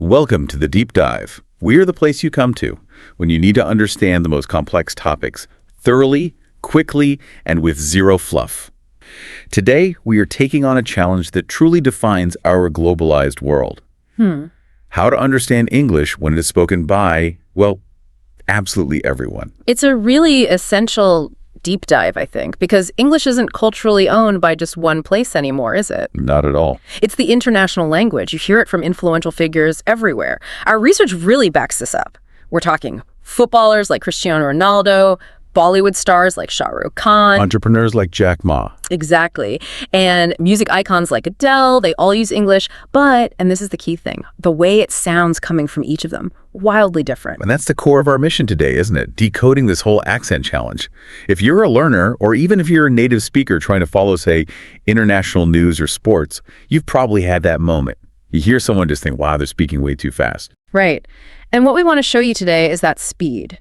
Welcome to the Deep Dive. We're the place you come to when you need to understand the most complex topics thoroughly, quickly, and with zero fluff. Today, we are taking on a challenge that truly defines our globalized world. How to understand English when it is spoken by, well, absolutely everyone. It's a really essential deep dive, I think, because English isn't culturally owned by just one place anymore, is it? Not at all. It's the international language. You hear it from influential figures everywhere. Our research really backs this up. We're talking footballers like Cristiano Ronaldo, Bollywood stars like Shah Rukh Khan. Entrepreneurs like Jack Ma. Exactly. And music icons like Adele, they all use English, but, and this is the key thing, the way it sounds coming from each of them, wildly different. And that's the core of our mission today, isn't it? Decoding this whole accent challenge. If you're a learner, or even if you're a native speaker trying to follow, say, international news or sports, you've probably had that moment. You hear someone just think, wow, they're speaking way too fast. Right. And what we want to show you today is that speed.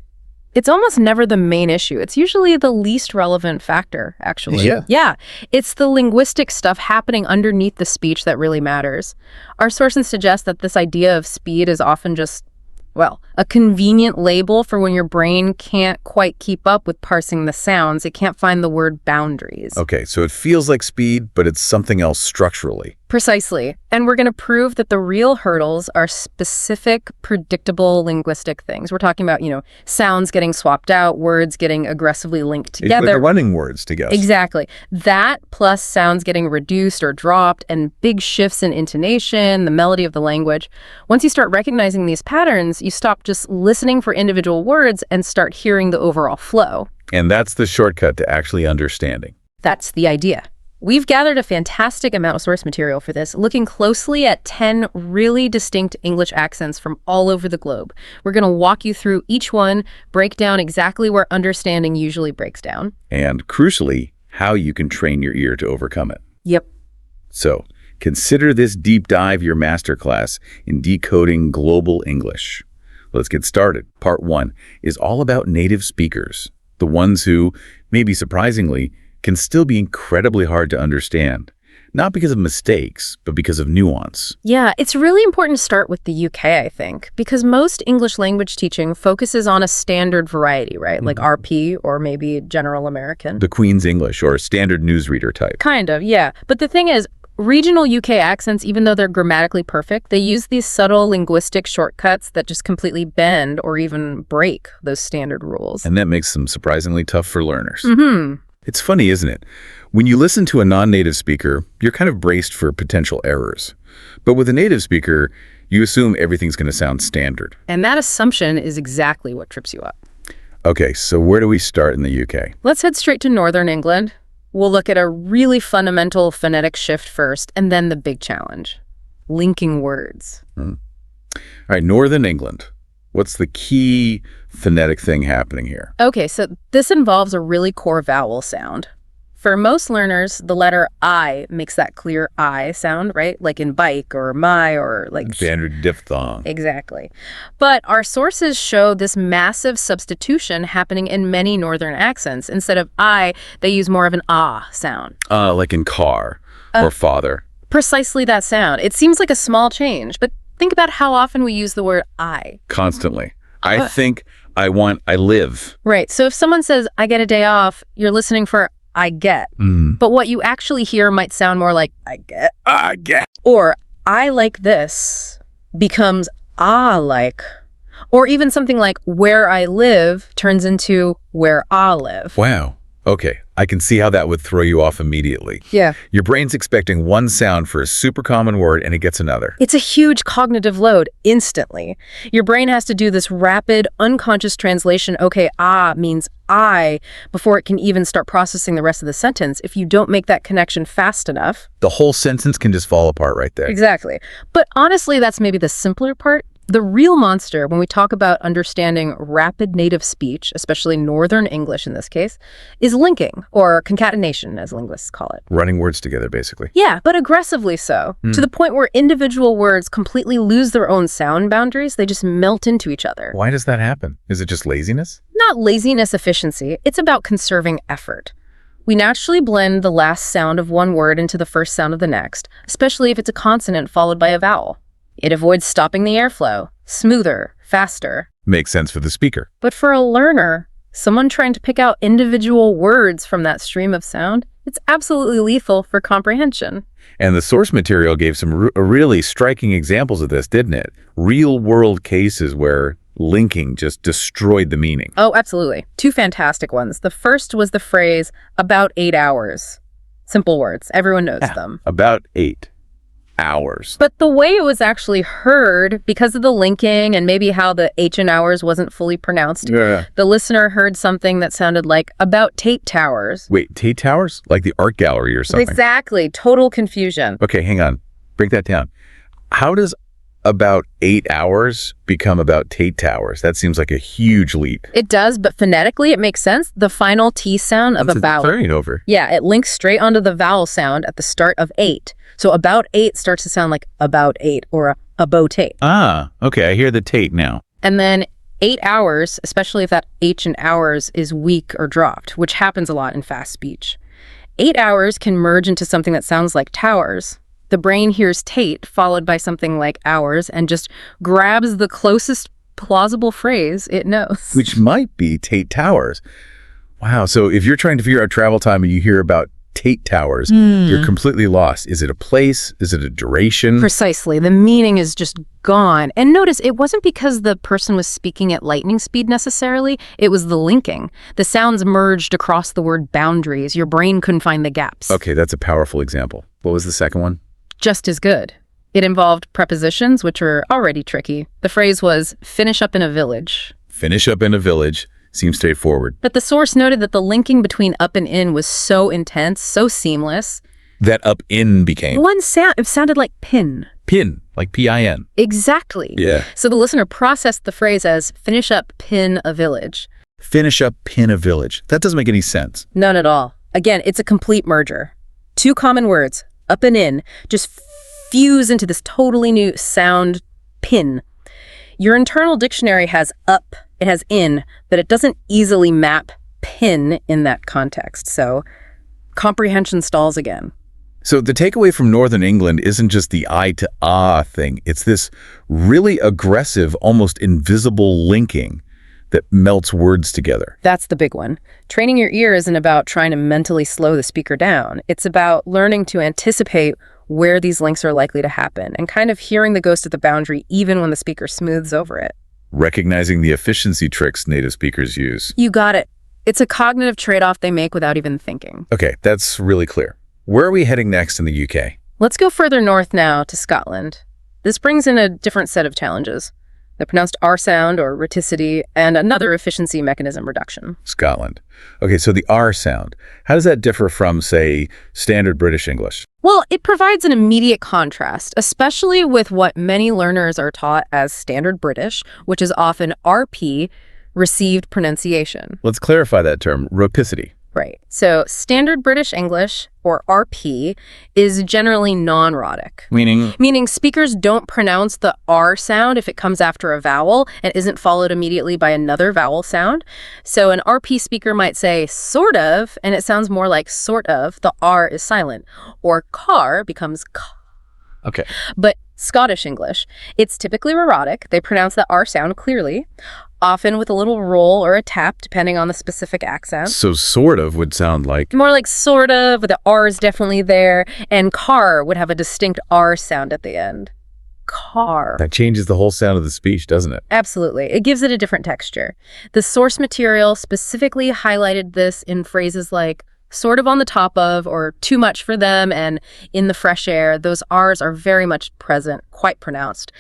It's almost never the main issue. It's usually the least relevant factor, actually. Yeah. It's the linguistic stuff happening underneath the speech that really matters. Our sources suggest that this idea of speed is often just, well, a convenient label for when your brain can't quite keep up with parsing the sounds. It can't find the word boundaries. Okay, so it feels like speed, but it's something else structurally. Precisely. And we're going to prove that the real hurdles are specific, predictable linguistic things. We're talking about, sounds getting swapped out, words getting aggressively linked together. Like the running words together. Exactly. That plus sounds getting reduced or dropped and big shifts in intonation, the melody of the language. Once you start recognizing these patterns, you stop just listening for individual words and start hearing the overall flow. And that's the shortcut to actually understanding. That's the idea. We've gathered a fantastic amount of source material for this, looking closely at 10 really distinct English accents from all over the globe. We're going to walk you through each one, break down exactly where understanding usually breaks down. And crucially, how you can train your ear to overcome it. Yep. So, consider this deep dive your masterclass in decoding global English. Let's get started. Part 1 is all about native speakers, the ones who, maybe surprisingly, can still be incredibly hard to understand. Not because of mistakes, but because of nuance. Yeah, it's really important to start with the UK, I think, because most English language teaching focuses on a standard variety, right? Like RP or maybe General American. The Queen's English or standard newsreader type. Kind of, yeah. But the thing is, regional UK accents, even though they're grammatically perfect, they use these subtle linguistic shortcuts that just completely bend or even break those standard rules. And that makes them surprisingly tough for learners. It's funny, isn't it? When you listen to a non-native speaker, you're kind of braced for potential errors. But with a native speaker, you assume everything's going to sound standard. And that assumption is exactly what trips you up. Okay, so where do we start in the UK? Let's head straight to Northern England. We'll look at a really fundamental phonetic shift first, and then the big challenge, linking words. All right, Northern England. What's the key phonetic thing happening here? Okay, so this involves a really core vowel sound. For most learners, the letter I makes that clear I sound, right? Like in bike or my or like... Standard diphthong. Exactly. But our sources show this massive substitution happening in many Northern accents. Instead of I, they use more of an ah sound. Like in car or father. Precisely that sound. It seems like a small change, but think about how often we use the word I. Constantly. I think, I want, I live. Right. So if someone says, I get a day off, you're listening for I get. But what you actually hear might sound more like, I get. I get. Or I like this becomes I like. Or even something like where I live turns into where I live. Wow. Okay, I can see how that would throw you off immediately. Yeah. Your brain's expecting one sound for a super common word and it gets another. It's a huge cognitive load instantly. Your brain has to do this rapid, unconscious translation, okay, ah means I, before it can even start processing the rest of the sentence. If you don't make that connection fast enough, the whole sentence can just fall apart right there. Exactly. But honestly, that's maybe the simpler part. The real monster, when we talk about understanding rapid native speech, especially Northern English in this case, is linking, or concatenation, as linguists call it. Running words together, basically. Yeah, but aggressively so, to the point where individual words completely lose their own sound boundaries. They just melt into each other. Why does that happen? Is it just laziness? Not laziness, efficiency. It's about conserving effort. We naturally blend the last sound of one word into the first sound of the next, especially if it's a consonant followed by a vowel. It avoids stopping the airflow. Smoother, faster. Makes sense for the speaker. But for a learner, someone trying to pick out individual words from that stream of sound, it's absolutely lethal for comprehension. And the source material gave some really striking examples of this, didn't it? Real-world cases where linking just destroyed the meaning. Oh, absolutely. Two fantastic ones. The first was the phrase, about 8 hours. Simple words. Everyone knows them. About 8 hours. But the way it was actually heard, because of the linking and maybe how the H in hours wasn't fully pronounced, the listener heard something that sounded like about Tate Towers. Wait, Tate Towers? Like the art gallery or something? Exactly. Total confusion. Okay, hang on. Break that down. How does about 8 hours become about Tate Towers? That seems like a huge leap. It does, but phonetically it makes sense. The final T sound of about. Variant over. Yeah, it links straight onto the vowel sound at the start of 8. So about 8 starts to sound like about 8 or about Tate. Ah, okay, I hear the Tate now. And then 8 hours, especially if that H in hours is weak or dropped, which happens a lot in fast speech. 8 hours can merge into something that sounds like towers. The brain hears Tate followed by something like hours and just grabs the closest plausible phrase it knows. Which might be Tate Towers. Wow, so if you're trying to figure out travel time and you hear about Tate Towers, you're completely lost. Is it a place? Is it a duration? Precisely. The meaning is just gone. And notice, it wasn't because the person was speaking at lightning speed necessarily. It was the linking. The sounds merged across the word boundaries. Your brain couldn't find the gaps. Okay, that's a powerful example. What was the second one? Just as good. It involved prepositions, which were already tricky. The phrase was, finish up in a village. Finish up in a village. Seems straightforward. But the source noted that the linking between up and in was so intense, so seamless. That up in became. One sound, it sounded like pin. Pin, like P-I-N. Exactly. Yeah. So the listener processed the phrase as, finish up pin a village. Finish up pin a village. That doesn't make any sense. None at all. Again, it's a complete merger. Two common words, up and in, just fuse into this totally new sound, pin. Your internal dictionary has up, it has in, but it doesn't easily map pin in that context. So comprehension stalls again. So the takeaway from Northern England isn't just the I to ah thing. It's this really aggressive, almost invisible linking that melts words together. That's the big one. Training your ear isn't about trying to mentally slow the speaker down. It's about learning to anticipate where these links are likely to happen and kind of hearing the ghost at the boundary even when the speaker smooths over it. Recognizing the efficiency tricks native speakers use. You got it. It's a cognitive trade-off they make without even thinking. Okay, that's really clear. Where are we heading next in the UK? Let's go further north now to Scotland. This brings in a different set of challenges. The pronounced R sound, or rhoticity, and another efficiency mechanism reduction. Scotland. Okay, so the R sound. How does that differ from, say, standard British English? Well, it provides an immediate contrast, especially with what many learners are taught as standard British, which is often RP, received pronunciation. Let's clarify that term, rhoticity. Right. So standard British English, or RP, is generally non-rhotic. Meaning speakers don't pronounce the R sound if it comes after a vowel and isn't followed immediately by another vowel sound. So an RP speaker might say sort of, and it sounds more like sort of. The R is silent. Or car becomes k. Okay. But Scottish English, it's typically rhotic. They pronounce the R sound clearly, often with a little roll or a tap, depending on the specific accent. So sort of would sound like... More like sort of, but the R is definitely there. And car would have a distinct R sound at the end. Car. That changes the whole sound of the speech, doesn't it? Absolutely. It gives it a different texture. The source material specifically highlighted this in phrases like sort of on the top of, or too much for them, and in the fresh air. Those R's are very much present, quite pronounced.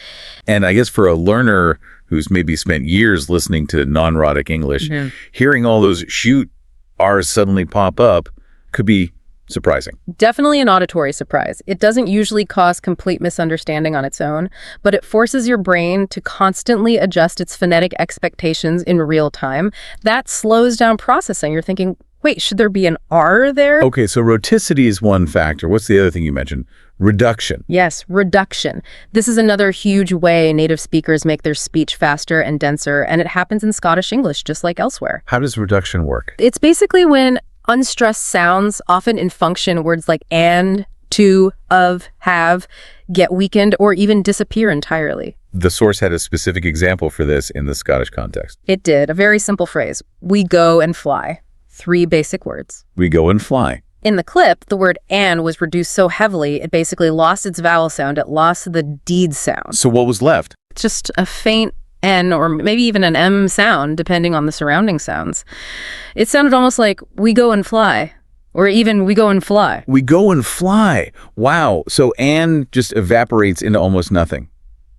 And I guess for a learner who's maybe spent years listening to non-rhotic English, hearing all those shoot R's suddenly pop up could be surprising. Definitely an auditory surprise. It doesn't usually cause complete misunderstanding on its own, but it forces your brain to constantly adjust its phonetic expectations in real time. That slows down processing. You're thinking, wait, should there be an R there? Okay, so rhoticity is one factor. What's the other thing you mentioned? Reduction. Yes, reduction. This is another huge way native speakers make their speech faster and denser, and it happens in Scottish English just like elsewhere. How does reduction work? It's basically when unstressed sounds, often in function words like and, to, of, have, get weakened, or even disappear entirely. The source had a specific example for this in the Scottish context. It did. A very simple phrase. We go and fly. 3 basic words. We go and fly. In the clip, the word "and" was reduced so heavily, it basically lost its vowel sound. It lost the deed sound. So what was left? Just a faint N or maybe even an M sound, depending on the surrounding sounds. It sounded almost like "we go and fly," or even "we go and fly." We go and fly. Wow. So "and" just evaporates into almost nothing.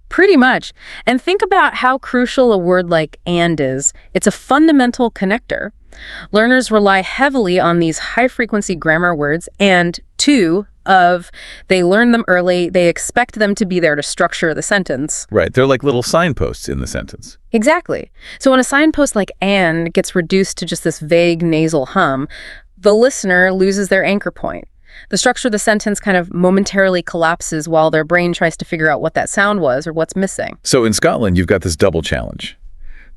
Pretty much. And think about how crucial a word like "and" is. It's a fundamental connector. Learners rely heavily on these high-frequency grammar words and, to, of. They learn them early. They expect them to be there to structure the sentence. Right. They're like little signposts in the sentence. Exactly. So when a signpost like "and" gets reduced to just this vague nasal hum, the listener loses their anchor point. The structure of the sentence kind of momentarily collapses while their brain tries to figure out what that sound was or what's missing. So in Scotland, you've got this double challenge.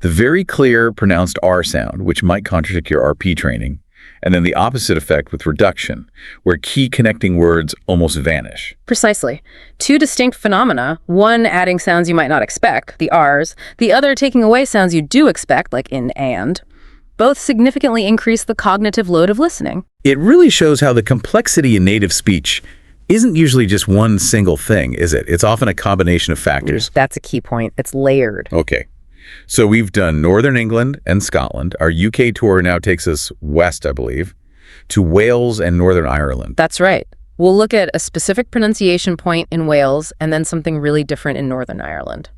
The very clear, pronounced R sound, which might contradict your RP training, and then the opposite effect with reduction, where key connecting words almost vanish. Precisely. 2 distinct phenomena, one adding sounds you might not expect, the R's, the other taking away sounds you do expect, like in "and." Both significantly increase the cognitive load of listening. It really shows how the complexity in native speech isn't usually just one single thing, is it? It's often a combination of factors. That's a key point. It's layered. Okay. So we've done Northern England and Scotland. Our UK tour now takes us west, I believe, to Wales and Northern Ireland. That's right. We'll look at a specific pronunciation point in Wales and then something really different in Northern Ireland.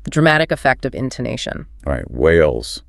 The dramatic effect of intonation. All right, Wales.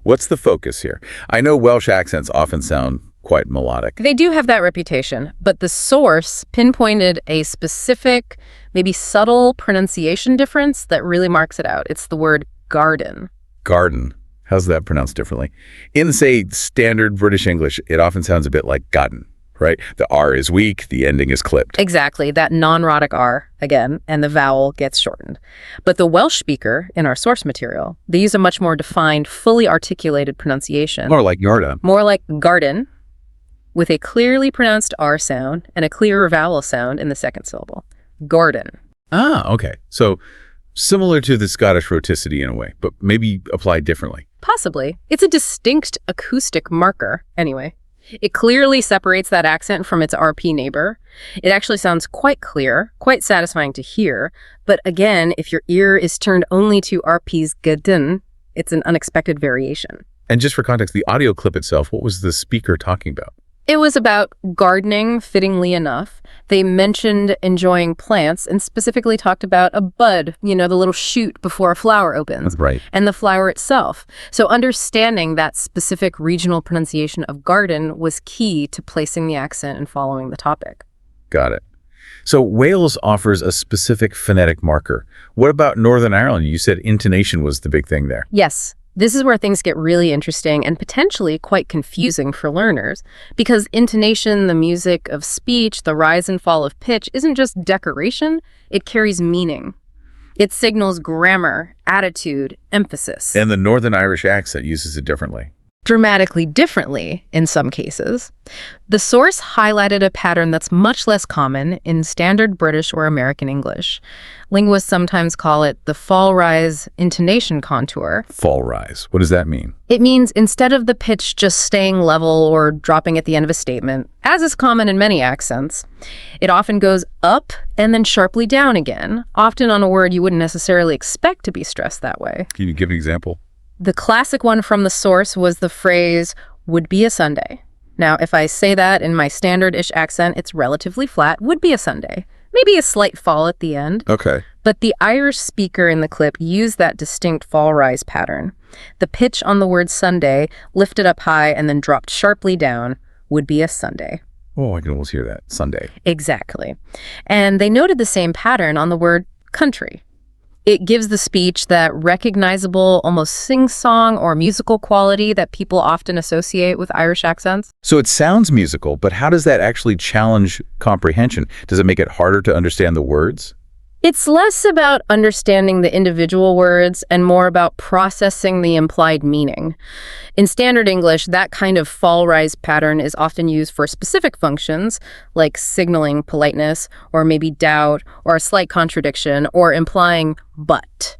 What's the focus here? I know Welsh accents often sound quite melodic. They do have that reputation, but the source pinpointed a specific, maybe subtle pronunciation difference that really marks it out. It's the word garden. Garden. How's that pronounced differently? In, say, standard British English, it often sounds a bit like gotten, right? The R is weak, the ending is clipped. Exactly, that non-rhotic R, again, and the vowel gets shortened. But the Welsh speaker, in our source material, they use a much more defined, fully articulated pronunciation. More like Yarda. More like garden, with a clearly pronounced R sound and a clearer vowel sound in the second syllable. Garden. Ah, okay. So similar to the Scottish rhoticity in a way, but maybe applied differently. Possibly. It's a distinct acoustic marker, anyway. It clearly separates that accent from its RP neighbor. It actually sounds quite clear, quite satisfying to hear. But again, if your ear is turned only to RP's gadun, it's an unexpected variation. And just for context, the audio clip itself, what was the speaker talking about? It was about gardening, fittingly enough. They mentioned enjoying plants and specifically talked about a bud, the little shoot before a flower opens. That's right. And the flower itself. So understanding that specific regional pronunciation of garden was key to placing the accent and following the topic. Got it. So Wales offers a specific phonetic marker. What about Northern Ireland? You said intonation was the big thing there. Yes. This is where things get really interesting and potentially quite confusing for learners, because intonation, the music of speech, the rise and fall of pitch isn't just decoration, it carries meaning. It signals grammar, attitude, emphasis. And the Northern Irish accent uses it differently. Dramatically differently in some cases. The source highlighted a pattern that's much less common in standard British or American English. Linguists sometimes call it the fall-rise intonation contour. Fall-rise. What does that mean? It means instead of the pitch just staying level or dropping at the end of a statement, as is common in many accents, it often goes up and then sharply down again, often on a word you wouldn't necessarily expect to be stressed that way. Can you give an example? The classic one from the source was the phrase, would be a Sunday. Now, if I say that in my standard-ish accent, it's relatively flat, would be a Sunday. Maybe a slight fall at the end. Okay. But the Irish speaker in the clip used that distinct fall-rise pattern. The pitch on the word Sunday lifted up high and then dropped sharply down, would be a Sunday. Oh, I can almost hear that. Sunday. Exactly. And they noted the same pattern on the word country. It gives the speech that recognizable, almost sing-song or musical quality that people often associate with Irish accents. So it sounds musical, but how does that actually challenge comprehension? Does it make it harder to understand the words? It's less about understanding the individual words and more about processing the implied meaning. In standard English, that kind of fall-rise pattern is often used for specific functions, like signaling politeness, or maybe doubt, or a slight contradiction, or implying but.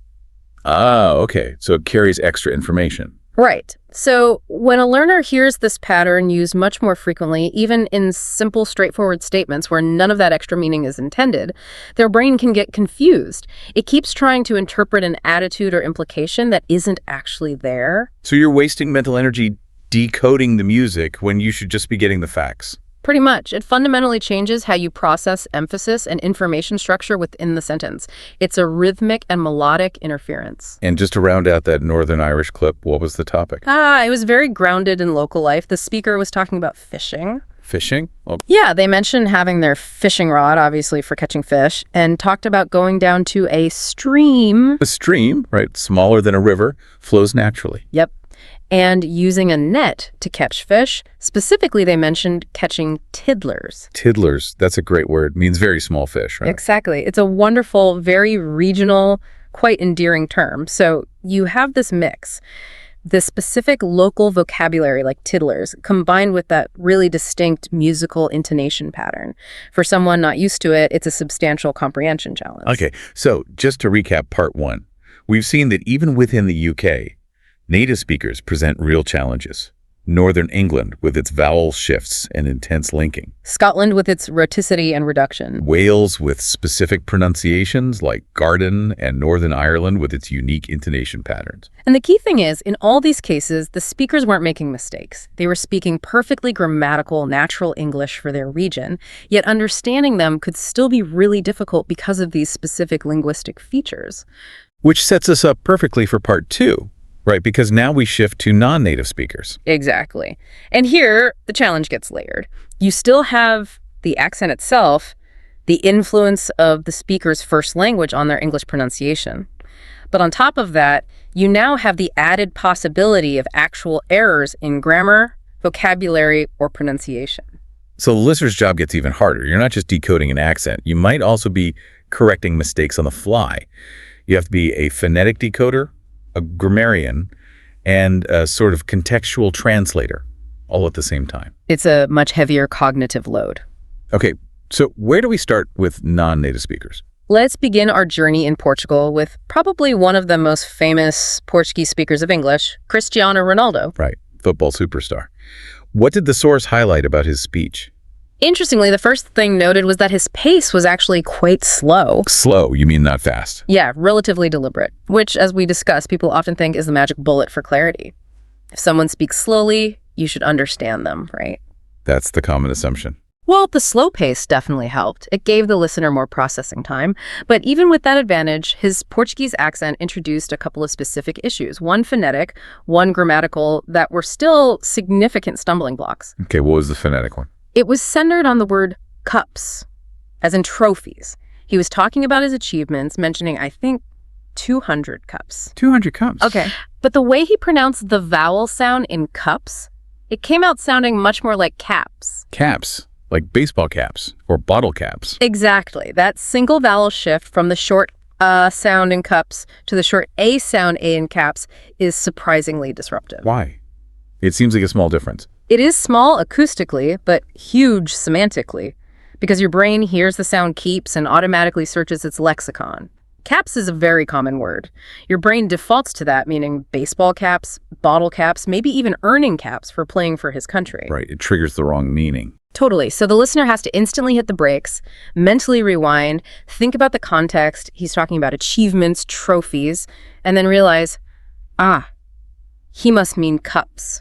Ah, okay. So it carries extra information. Right. So when a learner hears this pattern used much more frequently, even in simple, straightforward statements where none of that extra meaning is intended, their brain can get confused. It keeps trying to interpret an attitude or implication that isn't actually there. So you're wasting mental energy decoding the music when you should just be getting the facts. Pretty much. It fundamentally changes how you process emphasis and information structure within the sentence. It's a rhythmic and melodic interference. And just to round out that Northern Irish clip, what was the topic? It was very grounded in local life. The speaker was talking about fishing. Fishing? Oh. Yeah, they mentioned having their fishing rod, obviously for catching fish, and talked about going down to a stream. A stream, right, smaller than a river, flows naturally. Yep. And using a net to catch fish. Specifically, they mentioned catching tiddlers. Tiddlers, that's a great word. Means very small fish, right? Exactly. It's a wonderful, very regional, quite endearing term. So you have this mix, this specific local vocabulary like tiddlers, combined with that really distinct musical intonation pattern. For someone not used to it, it's a substantial comprehension challenge. Okay, so just to recap part one, we've seen that even within the UK, native speakers present real challenges. Northern England with its vowel shifts and intense linking. Scotland with its rhoticity and reduction. Wales with specific pronunciations like garden, and Northern Ireland with its unique intonation patterns. And the key thing is, in all these cases, the speakers weren't making mistakes. They were speaking perfectly grammatical, natural English for their region, yet understanding them could still be really difficult because of these specific linguistic features. Which sets us up perfectly for part two. Right, because now we shift to non-native speakers. Exactly. And here, the challenge gets layered. You still have the accent itself, the influence of the speaker's first language on their English pronunciation. But on top of that, you now have the added possibility of actual errors in grammar, vocabulary, or pronunciation. So the listener's job gets even harder. You're not just decoding an accent. You might also be correcting mistakes on the fly. You have to be a phonetic decoder, a grammarian, and a sort of contextual translator, all at the same time. It's a much heavier cognitive load. Okay, so where do we start with non-native speakers? Let's begin our journey in Portugal with probably one of the most famous Portuguese speakers of English, Cristiano Ronaldo. Right, football superstar. What did the source highlight about his speech? Interestingly, the first thing noted was that his pace was actually quite slow. Slow, you mean not fast? Yeah, relatively deliberate, which, as we discussed, people often think is the magic bullet for clarity. If someone speaks slowly, you should understand them, right? That's the common assumption. Well, the slow pace definitely helped. It gave the listener more processing time. But even with that advantage, his Portuguese accent introduced a couple of specific issues, one phonetic, one grammatical, that were still significant stumbling blocks. Okay, what was the phonetic one? It was centered on the word cups, as in trophies. He was talking about his achievements, mentioning, I think, 200 cups. 200 cups. Okay. But the way he pronounced the vowel sound in cups, it came out sounding much more like caps. Caps, like baseball caps or bottle caps. Exactly. That single vowel shift from the short sound in cups to the short a sound a in caps is surprisingly disruptive. Why? It seems like a small difference. It is small acoustically, but huge semantically, because your brain hears the sound keeps and automatically searches its lexicon. Caps is a very common word. Your brain defaults to that, meaning baseball caps, bottle caps, maybe even earning caps for playing for his country. Right, it triggers the wrong meaning. Totally. So the listener has to instantly hit the brakes, mentally rewind, think about the context. He's talking about achievements, trophies, and then realize, he must mean cups.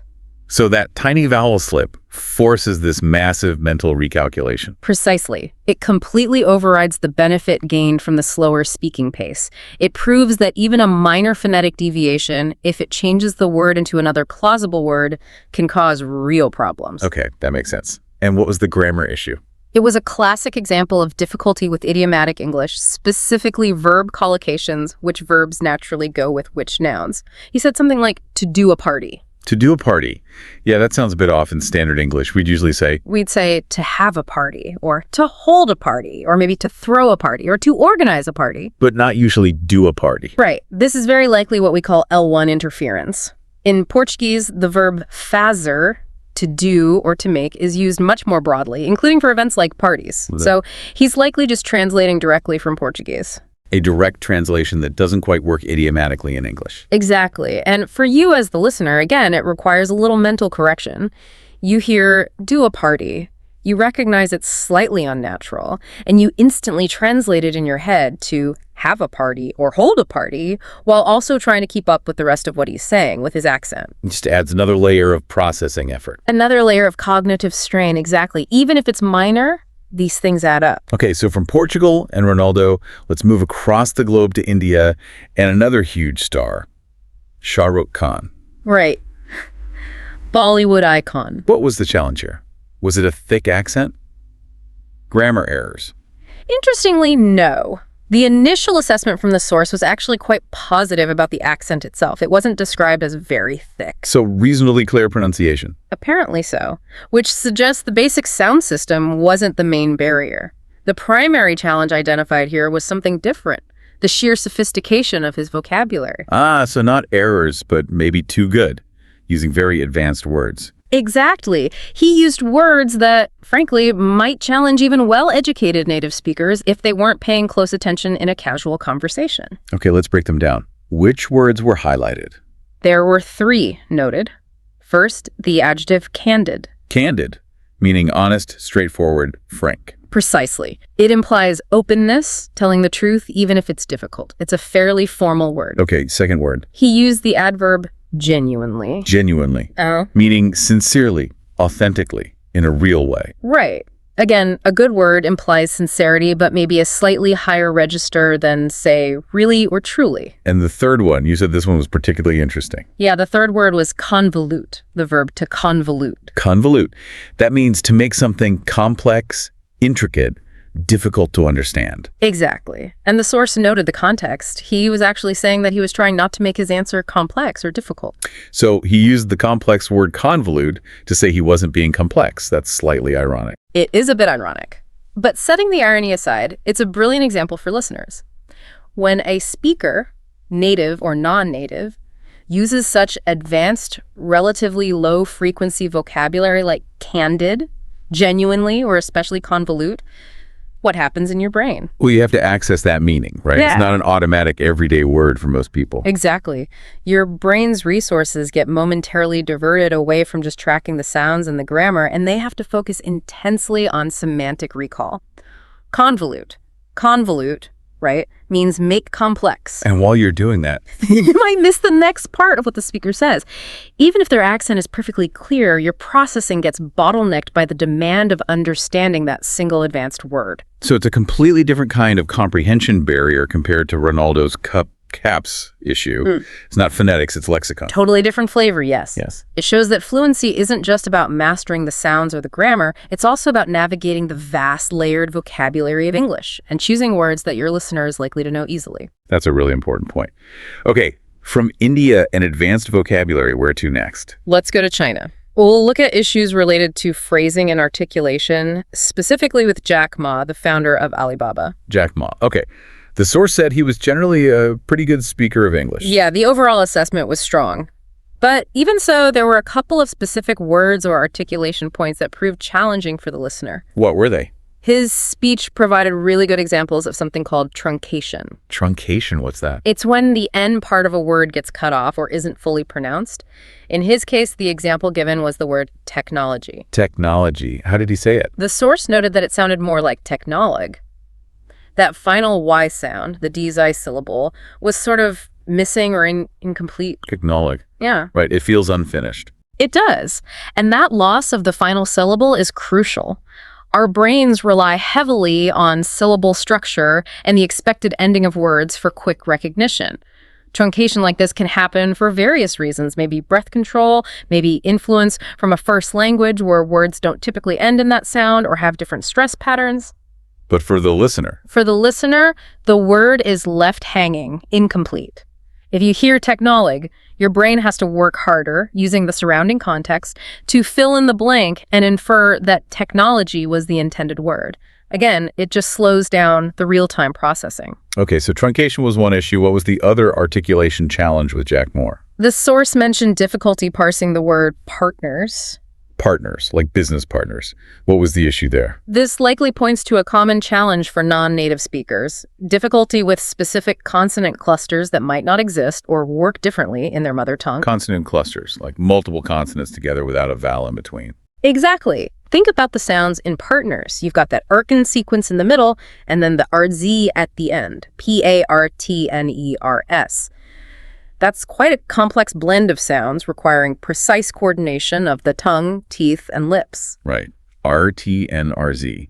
So that tiny vowel slip forces this massive mental recalculation. Precisely. It completely overrides the benefit gained from the slower speaking pace. It proves that even a minor phonetic deviation, if it changes the word into another plausible word, can cause real problems. Okay, that makes sense. And what was the grammar issue? It was a classic example of difficulty with idiomatic English, specifically verb collocations, which verbs naturally go with which nouns. He said something like, to do a party. To do a party. Yeah, that sounds a bit off in standard English. We'd say to have a party, or to hold a party, or maybe to throw a party, or to organize a party. But not usually do a party. Right. This is very likely what we call L1 interference. In Portuguese, the verb fazer, to do or to make, is used much more broadly, including for events like parties. So he's likely just translating directly from Portuguese. A direct translation that doesn't quite work idiomatically in English. Exactly. And for you as the listener, again, it requires a little mental correction. You hear do a party. You recognize it's slightly unnatural, and you instantly translate it in your head to have a party or hold a party, while also trying to keep up with the rest of what he's saying with his accent. It just adds another layer of processing effort. Another layer of cognitive strain, exactly. Even if it's minor, these things add up. Okay, so from Portugal and Ronaldo, let's move across the globe to India and another huge star, Shah Rukh Khan. Right. Bollywood icon. What was the challenge here? Was it a thick accent? Grammar errors? Interestingly, no. The initial assessment from the source was actually quite positive about the accent itself. It wasn't described as very thick. So reasonably clear pronunciation? Apparently so, which suggests the basic sound system wasn't the main barrier. The primary challenge identified here was something different, the sheer sophistication of his vocabulary. So not errors, but maybe too good, using very advanced words. Exactly. He used words that, frankly, might challenge even well-educated native speakers if they weren't paying close attention in a casual conversation. Okay, let's break them down. Which words were highlighted? There were 3 noted. First, the adjective candid. Candid, meaning honest, straightforward, frank. Precisely. It implies openness, telling the truth even if it's difficult. It's a fairly formal word. Okay, second word. He used the adverb genuinely. Genuinely. Oh. Meaning sincerely, authentically, in a real way. Right. Again, a good word implies sincerity, but maybe a slightly higher register than, say, really or truly. And the third one, you said this one was particularly interesting. Yeah, the third word was convolute, the verb to convolute. Convolute. That means to make something complex, intricate, difficult to understand. Exactly. And the source noted the context. He was actually saying that he was trying not to make his answer complex or difficult. So he used the complex word convolute to say he wasn't being complex. That's slightly ironic. It is a bit ironic. But setting the irony aside, it's a brilliant example for listeners. When a speaker, native or non-native, uses such advanced, relatively low-frequency vocabulary like candid, genuinely, or especially convolute, what happens in your brain? Well, you have to access that meaning, right? Yeah. It's not an automatic everyday word for most people. Exactly. Your brain's resources get momentarily diverted away from just tracking the sounds and the grammar, and they have to focus intensely on semantic recall. Convolute, right, means make complex. And while you're doing that, you might miss the next part of what the speaker says. Even if their accent is perfectly clear, your processing gets bottlenecked by the demand of understanding that single advanced word. so it's a completely different kind of comprehension barrier compared to Ronaldo's caps issue. It's not phonetics, it's lexicon. Totally different flavor, yes. Yes. It shows that fluency isn't just about mastering the sounds or the grammar, it's also about navigating the vast layered vocabulary of English and choosing words that your listener is likely to know easily. That's a really important point. Okay, from India and advanced vocabulary, where to next? Let's go to China. We'll look at issues related to phrasing and articulation, specifically with Jack Ma, the founder of Alibaba. Jack Ma. Okay. The source said he was generally a pretty good speaker of English. Yeah, the overall assessment was strong. But even so, there were a couple of specific words or articulation points that proved challenging for the listener. What were they? His speech provided really good examples of something called truncation. Truncation, what's that? It's when the end part of a word gets cut off or isn't fully pronounced. In his case, the example given was the word technology. Technology. How did he say it? The source noted that it sounded more like technolog. That final Y sound, the DZI syllable, was sort of missing or incomplete. Technolog. Yeah. Right, it feels unfinished. It does. And that loss of the final syllable is crucial. Our brains rely heavily on syllable structure and the expected ending of words for quick recognition. Truncation like this can happen for various reasons, maybe breath control, maybe influence from a first language where words don't typically end in that sound or have different stress patterns. But for the listener? For the listener, the word is left hanging, incomplete. If you hear technolog, your brain has to work harder using the surrounding context to fill in the blank and infer that technology was the intended word. Again, it just slows down the real-time processing. Okay, so truncation was one issue. What was the other articulation challenge with Jack Moore? The source mentioned difficulty parsing the word partners. Partners, like business partners. What was the issue there? This likely points to a common challenge for non-native speakers, difficulty with specific consonant clusters that might not exist or work differently in their mother tongue. Consonant clusters, like multiple consonants together without a vowel in between. Exactly. Think about the sounds in partners. You've got that Erkin sequence in the middle, and then the RZ at the end, Partners. That's quite a complex blend of sounds requiring precise coordination of the tongue, teeth, and lips. Right. RT and RZ.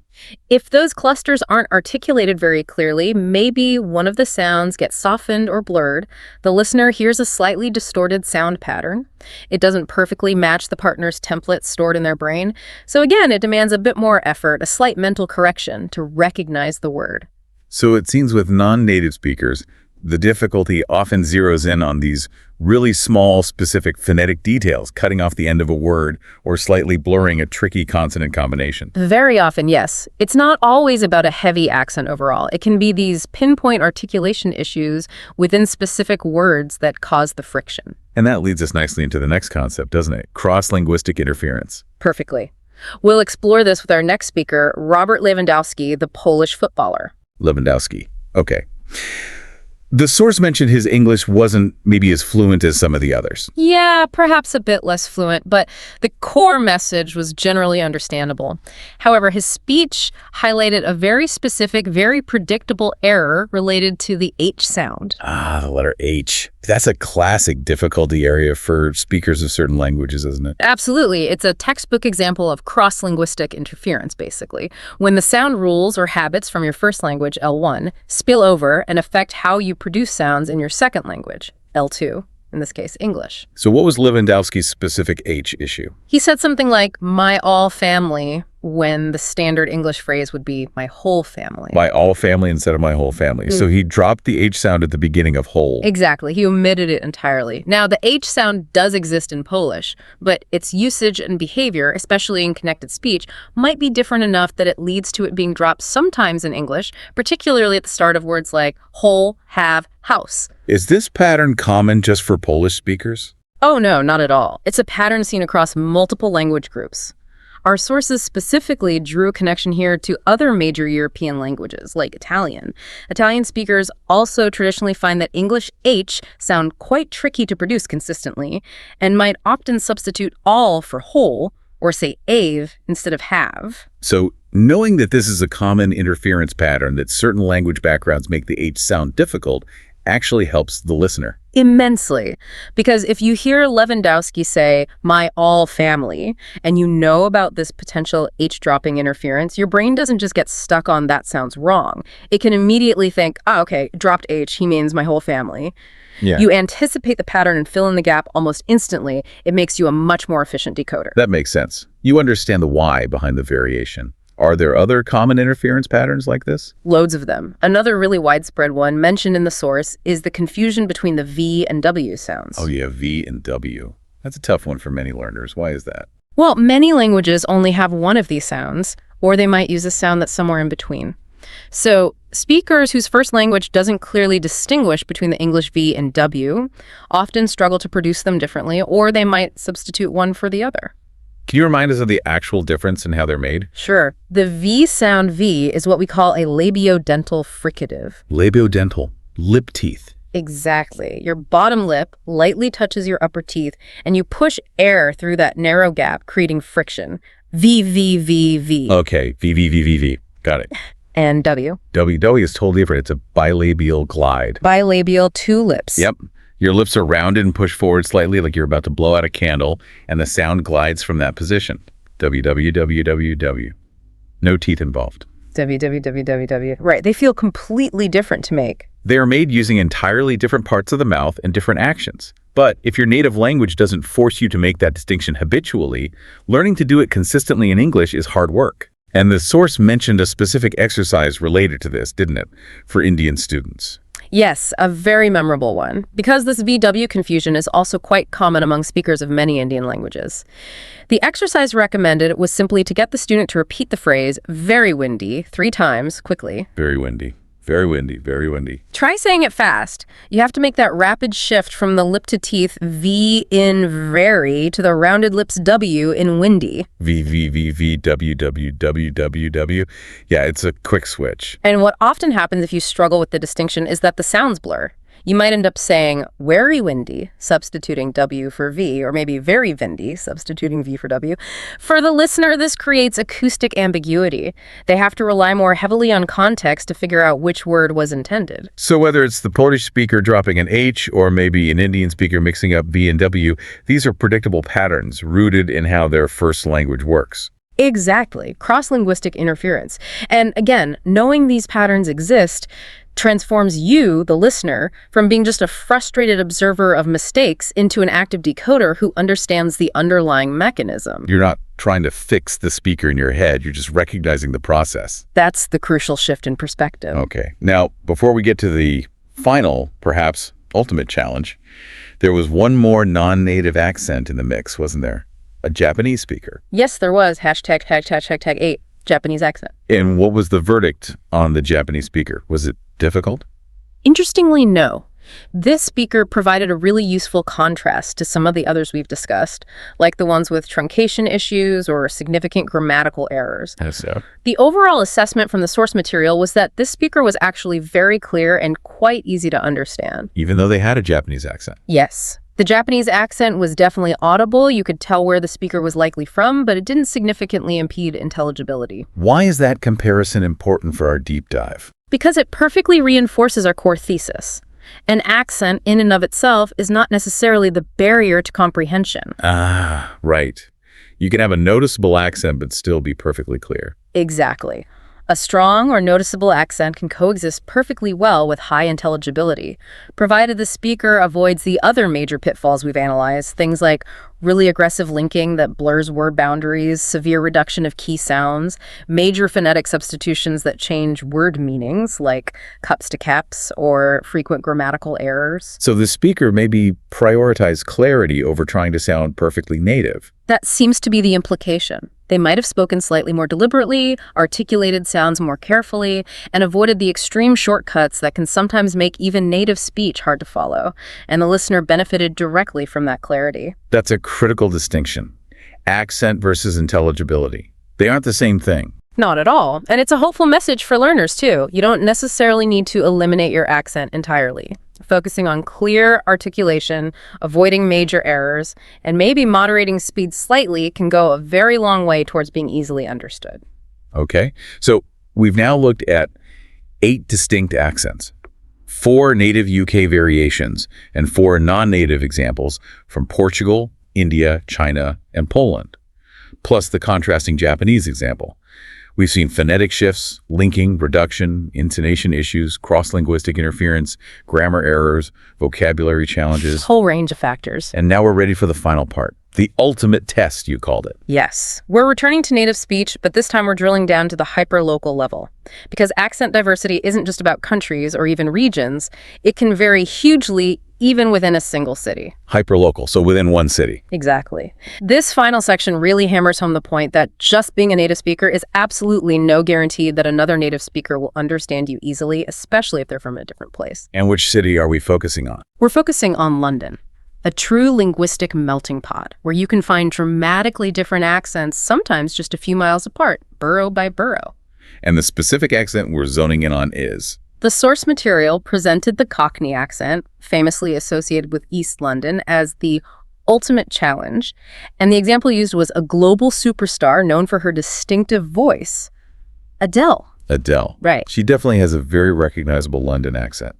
If those clusters aren't articulated very clearly, maybe one of the sounds gets softened or blurred. The listener hears a slightly distorted sound pattern. It doesn't perfectly match the partner's template stored in their brain. So again, it demands a bit more effort, a slight mental correction to recognize the word. So it seems with non-native speakers, the difficulty often zeroes in on these really small, specific phonetic details, cutting off the end of a word or slightly blurring a tricky consonant combination. Very often, yes. It's not always about a heavy accent overall. It can be these pinpoint articulation issues within specific words that cause the friction. And that leads us nicely into the next concept, doesn't it? Cross-linguistic interference. Perfectly. We'll explore this with our next speaker, Robert Lewandowski, the Polish footballer. Lewandowski. Okay. The source mentioned his English wasn't maybe as fluent as some of the others. Yeah, perhaps a bit less fluent, but the core message was generally understandable. However, his speech highlighted a very specific, very predictable error related to the H sound. Ah, the letter H. That's a classic difficulty area for speakers of certain languages, isn't it? Absolutely. It's a textbook example of cross-linguistic interference, basically. When the sound rules or habits from your first language, L1, spill over and affect how you produce sounds in your second language, L2, in this case, English. So what was Lewandowski's specific H issue? He said something like, my all family, when the standard English phrase would be my whole family. My all family instead of my whole family. So he dropped the H sound at the beginning of whole. Exactly. He omitted it entirely. Now, the H sound does exist in Polish, but its usage and behavior, especially in connected speech, might be different enough that it leads to it being dropped sometimes in English, particularly at the start of words like whole, have, house. Is this pattern common just for Polish speakers? Oh, no, not at all. It's a pattern seen across multiple language groups. Our sources specifically drew a connection here to other major European languages, like Italian. Italian speakers also traditionally find that English H sound quite tricky to produce consistently, and might often substitute all for whole, or say ave instead of have. So knowing that this is a common interference pattern, that certain language backgrounds make the H sound difficult, actually helps the listener. Immensely. Because if you hear Lewandowski say, my all family, and you know about this potential H-dropping interference, your brain doesn't just get stuck on that sounds wrong. It can immediately think, okay, dropped H, he means my whole family. Yeah. You anticipate the pattern and fill in the gap almost instantly. It makes you a much more efficient decoder. That makes sense. You understand the why behind the variation. Are there other common interference patterns like this? Loads of them. Another really widespread one mentioned in the source is the confusion between the V and W sounds. Oh yeah, V and W. That's a tough one for many learners. Why is that? Well, many languages only have one of these sounds, or they might use a sound that's somewhere in between. So speakers whose first language doesn't clearly distinguish between the English V and W often struggle to produce them differently, or they might substitute one for the other. Can you remind us of the actual difference in how they're made? Sure. The V sound V is what we call a labiodental fricative. Labiodental, lip teeth. Exactly. Your bottom lip lightly touches your upper teeth, and you push air through that narrow gap, creating friction. V, V, V, V. Okay, V, V, V, V, V. Got it. And W. W is totally different. It's a bilabial glide. Bilabial, two lips. Yep. Your lips are rounded and pushed forward slightly like you're about to blow out a candle, and the sound glides from that position. W, W, W, W, W. No teeth involved. W, W, W, W, W. Right. They feel completely different to make. They are made using entirely different parts of the mouth and different actions. But if your native language doesn't force you to make that distinction habitually, learning to do it consistently in English is hard work. And the source mentioned a specific exercise related to this, didn't it, for Indian students? Yes, a very memorable one, because this VW confusion is also quite common among speakers of many Indian languages. The exercise recommended was simply to get the student to repeat the phrase, very windy, 3 times, quickly. Very windy. Very windy, very windy. Try saying it fast. You have to make that rapid shift from the lip to teeth V in very to the rounded lips W in windy. V, W, W, W, W, W. Yeah, it's a quick switch. And what often happens if you struggle with the distinction is that the sounds blur. You might end up saying very windy, substituting W for V, or maybe very windy, substituting V for W. For the listener, this creates acoustic ambiguity. They have to rely more heavily on context to figure out which word was intended. So whether it's the Polish speaker dropping an H or maybe an Indian speaker mixing up V and W, these are predictable patterns rooted in how their first language works. Exactly. Cross-linguistic interference. And again, knowing these patterns exist transforms you, the listener, from being just a frustrated observer of mistakes into an active decoder who understands the underlying mechanism. You're not trying to fix the speaker in your head. You're just recognizing the process. That's the crucial shift in perspective. Okay. Now, before we get to the final, perhaps ultimate challenge, there was one more non-native accent in the mix, wasn't there? A Japanese speaker. Yes, there was. #####8, Japanese accent. And what was the verdict on the Japanese speaker? Was it difficult? Interestingly, no. This speaker provided a really useful contrast to some of the others we've discussed, like the ones with truncation issues or significant grammatical errors. How so? The overall assessment from the source material was that this speaker was actually very clear and quite easy to understand. Even though they had a Japanese accent? Yes. The Japanese accent was definitely audible. You could tell where the speaker was likely from, but it didn't significantly impede intelligibility. Why is that comparison important for our deep dive? Because it perfectly reinforces our core thesis. An accent in and of itself is not necessarily the barrier to comprehension. Ah, right. You can have a noticeable accent but still be perfectly clear. Exactly. A strong or noticeable accent can coexist perfectly well with high intelligibility, provided the speaker avoids the other major pitfalls we've analyzed, things like really aggressive linking that blurs word boundaries, severe reduction of key sounds, major phonetic substitutions that change word meanings, like cups to caps, or frequent grammatical errors. So the speaker maybe prioritize clarity over trying to sound perfectly native. That seems to be the implication. They might have spoken slightly more deliberately, articulated sounds more carefully, and avoided the extreme shortcuts that can sometimes make even native speech hard to follow, and the listener benefited directly from that clarity. That's a critical distinction. Accent versus intelligibility. They aren't the same thing. Not at all. And it's a hopeful message for learners, too. You don't necessarily need to eliminate your accent entirely. Focusing on clear articulation, avoiding major errors, and maybe moderating speed slightly can go a very long way towards being easily understood. Okay, so we've now looked at 8 distinct accents, 4 native UK variations, and 4 non-native examples from Portugal, India, China, and Poland, plus the contrasting Japanese example. We've seen phonetic shifts, linking, reduction, intonation issues, cross-linguistic interference, grammar errors, vocabulary challenges. Whole range of factors. And now we're ready for the final part. The ultimate test, you called it. Yes. We're returning to native speech, but this time we're drilling down to the hyper-local level. Because accent diversity isn't just about countries or even regions. It can vary hugely even within a single city. Hyperlocal, so within one city. Exactly. This final section really hammers home the point that just being a native speaker is absolutely no guarantee that another native speaker will understand you easily, especially if they're from a different place. And which city are we focusing on? We're focusing on London, a true linguistic melting pot where you can find dramatically different accents, sometimes just a few miles apart, borough by borough. And the specific accent we're zoning in on is? The source material presented the Cockney accent, famously associated with East London, as the ultimate challenge, and the example used was a global superstar known for her distinctive voice, Adele. Adele. Right. She definitely has a very recognizable London accent.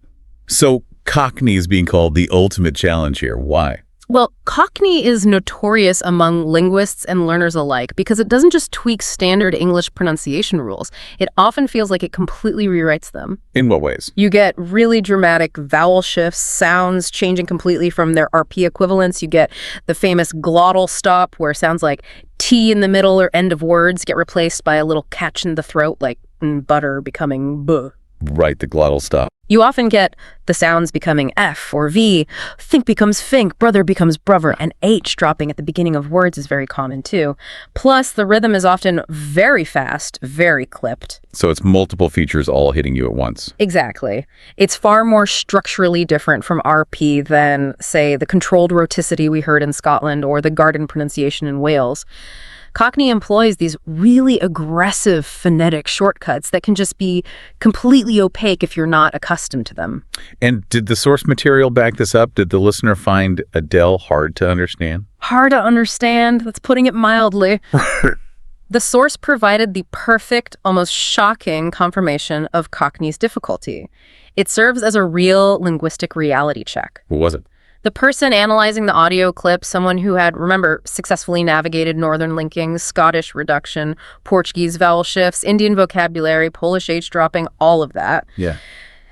So Cockney is being called the ultimate challenge here. Why? Well, Cockney is notorious among linguists and learners alike because it doesn't just tweak standard English pronunciation rules. It often feels like it completely rewrites them. In what ways? You get really dramatic vowel shifts, sounds changing completely from their RP equivalents. You get the famous glottal stop where sounds like T in the middle or end of words get replaced by a little catch in the throat like butter becoming buh. Right, the glottal stop. You often get the sounds becoming F or V, think becomes fink, brother becomes brother, and H dropping at the beginning of words is very common too. Plus, the rhythm is often very fast, very clipped. So it's multiple features all hitting you at once. Exactly. It's far more structurally different from RP than, say, the controlled rhoticity we heard in Scotland or the garden pronunciation in Wales. Cockney employs these really aggressive phonetic shortcuts that can just be completely opaque if you're not accustomed to them. And did the source material back this up? Did the listener find Adele hard to understand? Hard to understand? That's putting it mildly. The source provided the perfect, almost shocking confirmation of Cockney's difficulty. It serves as a real linguistic reality check. What was it? The person analyzing the audio clip, someone who had, remember, successfully navigated Northern linking, Scottish reduction, Portuguese vowel shifts, Indian vocabulary, Polish H dropping, all of that. Yeah.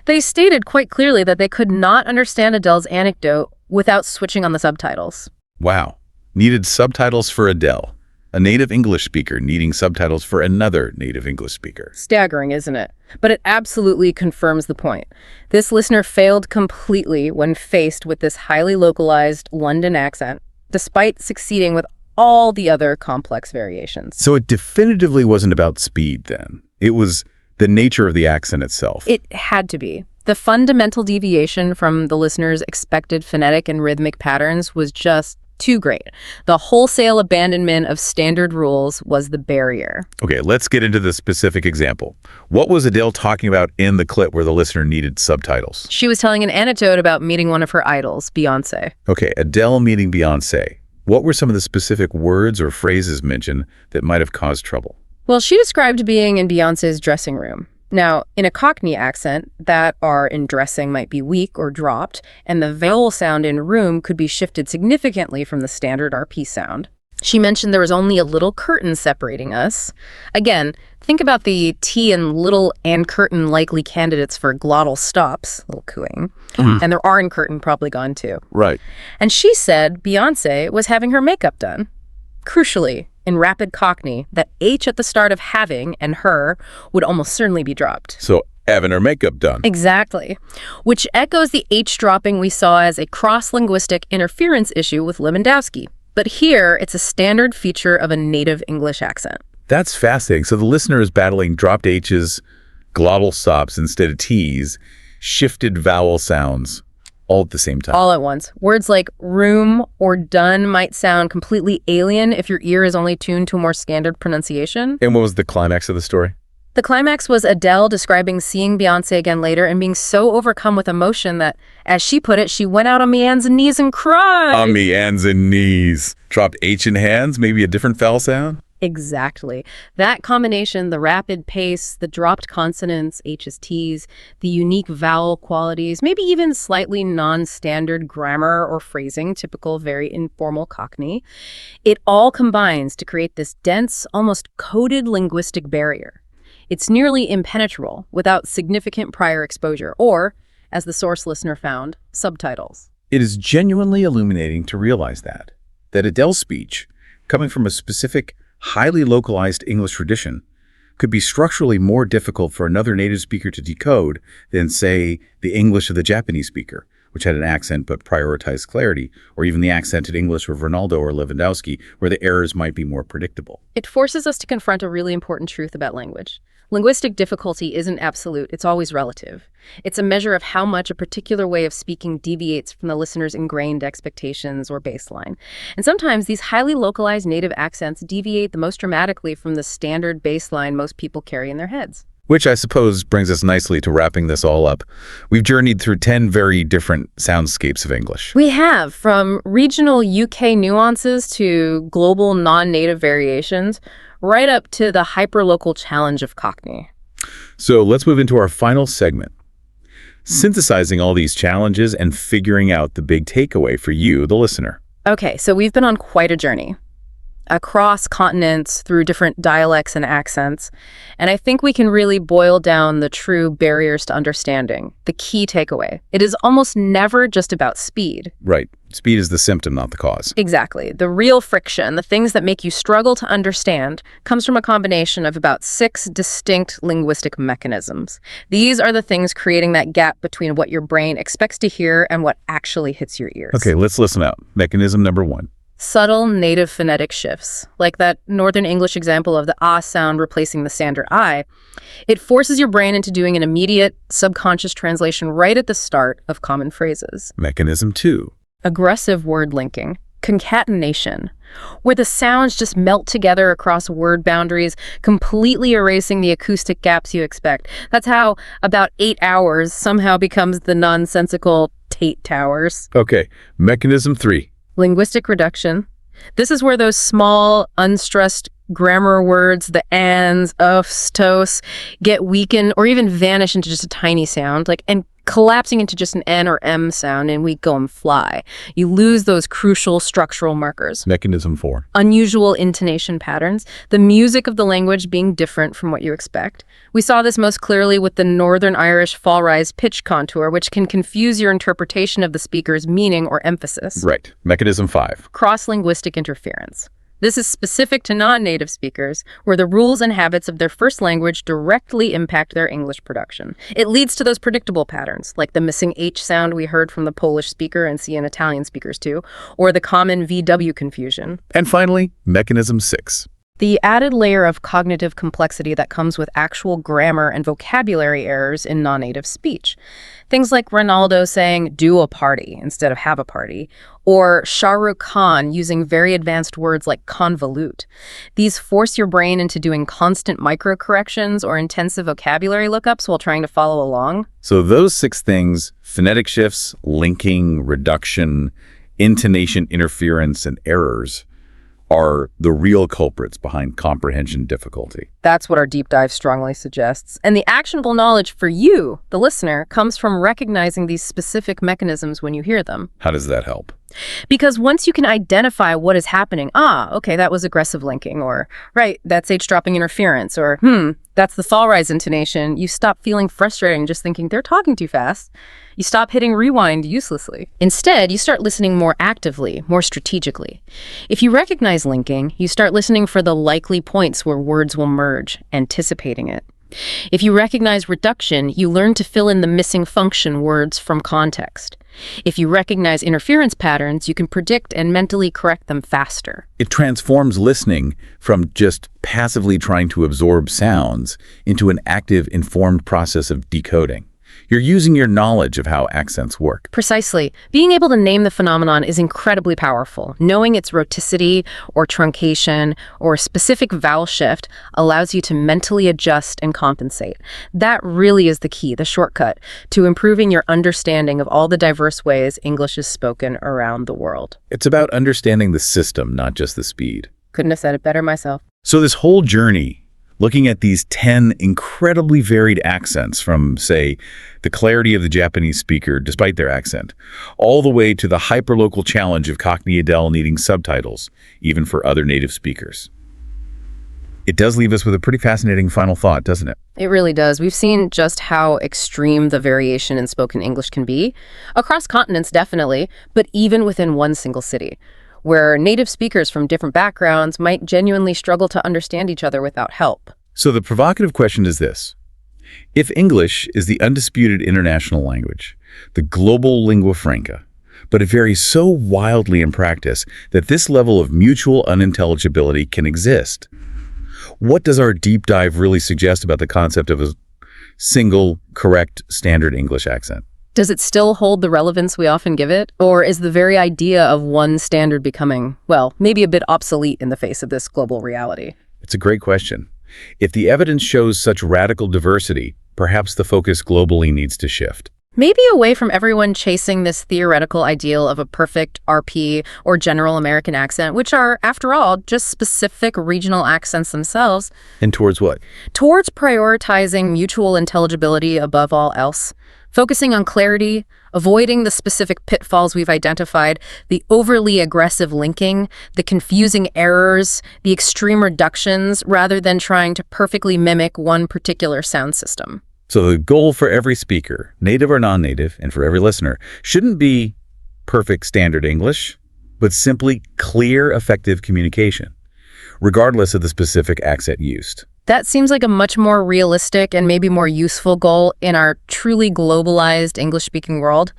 They stated quite clearly that they could not understand Adele's anecdote without switching on the subtitles. Wow. Needed subtitles for Adele. A native English speaker needing subtitles for another native English speaker. Staggering, isn't it? But it absolutely confirms the point. This listener failed completely when faced with this highly localized London accent, despite succeeding with all the other complex variations. So it definitively wasn't about speed then. It was the nature of the accent itself. It had to be. The fundamental deviation from the listener's expected phonetic and rhythmic patterns was just too great. The wholesale abandonment of standard rules was the barrier. Okay, let's get into the specific example. What was Adele talking about in the clip where the listener needed subtitles? She was telling an anecdote about meeting one of her idols, Beyoncé. Okay, Adele meeting Beyoncé. What were some of the specific words or phrases mentioned that might have caused trouble? Well, she described being in Beyoncé's dressing room. Now, in a Cockney accent, that R in dressing might be weak or dropped, and the vowel sound in room could be shifted significantly from the standard RP sound. She mentioned there was only a little curtain separating us. Again, think about the T and little and curtain likely candidates for glottal stops, little cooing, and their R and curtain probably gone too. Right. And she said Beyoncé was having her makeup done. Crucially, in rapid Cockney, that H at the start of having and her would almost certainly be dropped. So having her makeup done. Exactly. Which echoes the H dropping we saw as a cross-linguistic interference issue with Lewandowski. But here, it's a standard feature of a native English accent. That's fascinating. So the listener is battling dropped H's, glottal stops instead of T's, shifted vowel sounds, all at the same time. All at once. Words like room or done might sound completely alien if your ear is only tuned to a more standard pronunciation. And what was the climax of the story? The climax was Adele describing seeing Beyoncé again later and being so overcome with emotion that, as she put it, she went out on me hands and knees and cried. On me hands and knees. Dropped H in hands, maybe a different vowel sound? Exactly. That combination, the rapid pace, the dropped consonants, H's, T's, the unique vowel qualities, maybe even slightly non-standard grammar or phrasing, typical very informal Cockney, it all combines to create this dense, almost coded linguistic barrier. It's nearly impenetrable without significant prior exposure or, as the source listener found, subtitles. It is genuinely illuminating to realize that Adele's speech, coming from a specific, highly localized English tradition, could be structurally more difficult for another native speaker to decode than, say, the English of the Japanese speaker, which had an accent but prioritized clarity, or even the accented English of Ronaldo or Lewandowski, where the errors might be more predictable. It forces us to confront a really important truth about language. Linguistic difficulty isn't absolute, it's always relative. It's a measure of how much a particular way of speaking deviates from the listener's ingrained expectations or baseline. And sometimes these highly localized native accents deviate the most dramatically from the standard baseline most people carry in their heads. Which I suppose brings us nicely to wrapping this all up. We've journeyed through 10 very different soundscapes of English. We have, from regional UK nuances to global non-native variations, right up to the hyperlocal challenge of Cockney. So let's move into our final segment. Synthesizing all these challenges and figuring out the big takeaway for you, the listener. Okay, so we've been on quite a journey. across continents through different dialects and accents. And I think we can really boil down the true barriers to understanding, the key takeaway. It is almost never just about speed. Right. Speed is the symptom, not the cause. Exactly. The real friction, the things that make you struggle to understand, comes from a combination of about 6 distinct linguistic mechanisms. These are the things creating that gap between what your brain expects to hear and what actually hits your ears. Okay, let's listen out. Mechanism number 1. Subtle native phonetic shifts, like that Northern English example of the ah sound replacing the sander I. It forces your brain into doing an immediate subconscious translation right at the start of common phrases. Mechanism 2. Aggressive word linking, concatenation, where the sounds just melt together across word boundaries, completely erasing the acoustic gaps you expect. That's how about 8 hours somehow becomes the nonsensical Tate Towers. Okay, mechanism 3. Linguistic reduction. This is where those small, unstressed grammar words, the ands, ofs, tos, get weakened or even vanish into just a tiny sound, and collapsing into just an N or M sound, and we go and fly. You lose those crucial structural markers. Mechanism 4. Unusual intonation patterns, the music of the language being different from what you expect. We saw this most clearly with the Northern Irish fall-rise pitch contour, which can confuse your interpretation of the speaker's meaning or emphasis. Right. Mechanism 5. Cross-linguistic interference. This is specific to non-native speakers, where the rules and habits of their first language directly impact their English production. It leads to those predictable patterns, like the missing H sound we heard from the Polish speaker and see in Italian speakers too, or the common VW confusion. And finally, mechanism 6. The added layer of cognitive complexity that comes with actual grammar and vocabulary errors in non-native speech. Things like Ronaldo saying, do a party instead of have a party, or Shah Rukh Khan using very advanced words like convolute. These force your brain into doing constant microcorrections or intensive vocabulary lookups while trying to follow along. So those 6 things, phonetic shifts, linking, reduction, intonation interference, and errors, are the real culprits behind comprehension difficulty. That's what our deep dive strongly suggests. And the actionable knowledge for you, the listener, comes from recognizing these specific mechanisms when you hear them. How does that help? Because once you can identify what is happening, okay, that was aggressive linking, or right, that's H-dropping interference, or that's the fall-rise intonation, you stop feeling frustrating just thinking they're talking too fast. You stop hitting rewind uselessly. Instead, you start listening more actively, more strategically. If you recognize linking, you start listening for the likely points where words will merge, anticipating it. If you recognize reduction, you learn to fill in the missing function words from context. If you recognize interference patterns, you can predict and mentally correct them faster. It transforms listening from just passively trying to absorb sounds into an active, informed process of decoding. You're using your knowledge of how accents work. Precisely. Being able to name the phenomenon is incredibly powerful. Knowing its rhoticity or truncation or specific vowel shift allows you to mentally adjust and compensate. That really is the key, the shortcut, to improving your understanding of all the diverse ways English is spoken around the world. It's about understanding the system, not just the speed. Couldn't have said it better myself. So this whole journey, looking at these 10 incredibly varied accents from, say, the clarity of the Japanese speaker despite their accent, all the way to the hyperlocal challenge of Cockney Adele needing subtitles, even for other native speakers. It does leave us with a pretty fascinating final thought, doesn't it? It really does. We've seen just how extreme the variation in spoken English can be. Across continents, definitely, but even within one single city, where native speakers from different backgrounds might genuinely struggle to understand each other without help. So the provocative question is this. If English is the undisputed international language, the global lingua franca, but it varies so wildly in practice that this level of mutual unintelligibility can exist, what does our deep dive really suggest about the concept of a single, correct, standard English accent? Does it still hold the relevance we often give it? Or is the very idea of one standard becoming, well, maybe a bit obsolete in the face of this global reality? It's a great question. If the evidence shows such radical diversity, perhaps the focus globally needs to shift. Maybe away from everyone chasing this theoretical ideal of a perfect RP or general American accent, which are, after all, just specific regional accents themselves. And towards what? Towards prioritizing mutual intelligibility above all else. Focusing on clarity, avoiding the specific pitfalls we've identified, the overly aggressive linking, the confusing errors, the extreme reductions, rather than trying to perfectly mimic one particular sound system. So the goal for every speaker, native or non-native, and for every listener, shouldn't be perfect standard English, but simply clear, effective communication, regardless of the specific accent used. That seems like a much more realistic and maybe more useful goal in our truly globalized English-speaking world.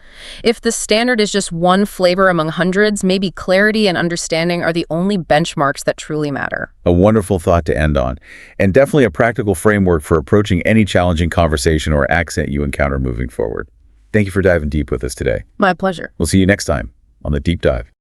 If the standard is just one flavor among hundreds, maybe clarity and understanding are the only benchmarks that truly matter. A wonderful thought to end on, and definitely a practical framework for approaching any challenging conversation or accent you encounter moving forward. Thank you for diving deep with us today. My pleasure. We'll see you next time on The Deep Dive.